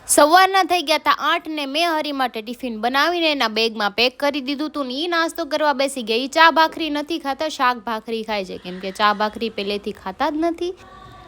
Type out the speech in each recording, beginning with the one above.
સવારના થઈ ગયા હતા 8 ને મેં હરી માટે ટિફિન બનાવીને એના બેગમાં પેક કરી દીધું હતું ને એ નાસ્તો કરવા બેસી ગઈ। ચા ભાખરી નથી ખાતા, શાક ભાખરી ખાય છે, કેમ કે ચા ભાખરી પહેલેથી ખાતા જ નથી।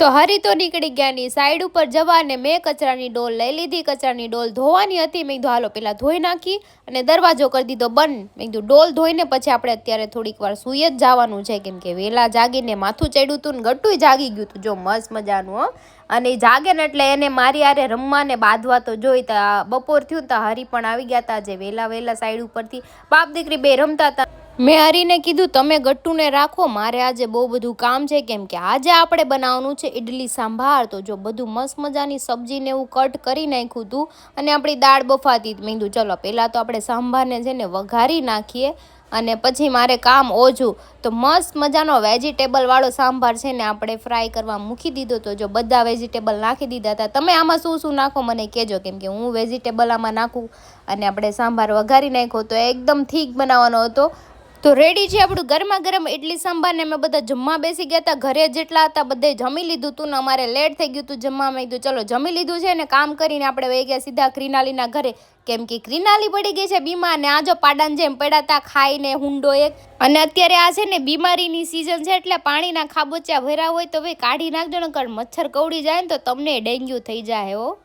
તો હરી તો નીકળી ગયા ની સાઈડ ઉપર જવા ને મેં કચરાની ડોલ લઈ લીધી। કચરાની ડોલ ધોવાની હતી, મેં કીધું હાલો પેલા ધોઈ નાખી અને દરવાજો કરી દીધો બંધ। મેં કીધું ડોલ ધોઈને પછી આપણે અત્યારે થોડીક વાર સૂઈ જ જવાનું છે, કેમ કે વહેલા જાગીને માથું ચડ્યું હતું ને ગટ્ટું જાગી ગયું હતું, જો મસ્ત મજાનું હો। અને જાગે ને એટલે એને મારી આરે રમવા ને બાંધવા તો જોઈ। બપોર થયું તો હરી પણ આવી ગયા હતા, જે વહેલા સાઈડ ઉપરથી બાપ દીકરી બે રમતા હતા। મેં હરીને કીધું તમે ગટ્ટુને રાખો, મારે આજે બહુ બધું કામ છે, કેમ કે આજે આપણે બનાવવાનું છે ઇડલી સાંભાર। તો જો બધું મસ્ત મજાની સબ્જી ને એવું કટ કરી નાખ્યું હતું અને આપણી દાળ બફાતી। મેં કીધું ચલો પહેલાં તો આપણે સાંભારને છે ને વઘારી નાખીએ અને પછી મારે કામ ઓછું। તો મસ્ત મજાનો વેજીટેબલ વાળો સાંભાર છે ને આપણે ફ્રાય કરવા મૂકી દીધો। તો જો બધા વેજીટેબલ નાખી દીધા હતા। તમે આમાં શું નાખો મને કહેજો, કેમ કે હું વેજીટેબલ આમાં નાખું અને આપણે સાંભાર વઘારી નાખ્યો તો એકદમ ઠીક બનાવવાનો હતો। તો રેડી છે આપણું ગરમા ગરમ ઇડલી સાંભાર ને અમે બધા જમવા બેસી ગયા હતા। ઘરે જેટલા હતા બધે જમી લીધું હતું ને અમારે લેટ થઈ ગયું હતું જમવા। મેં કીધું ચલો જમી લીધું છે ને કામ કરીને આપણે વહી ગયા સીધા ક્રિનાલીના ઘરે, કેમ કે ક્રિનાલી પડી ગઈ છે બીમાર ને આ જો પાડાને જેમ પડ્યા હતા ખાઈને હુંડો એક। અને અત્યારે આ છે ને બીમારીની સિઝન છે એટલે પાણીના ખાબોચિયા ભર્યા હોય તો ભાઈ કાઢી નાખજો ને, કારણ મચ્છર કવડી જાય ને તો તમને ડેન્ગ્યુ થઈ જાય હો।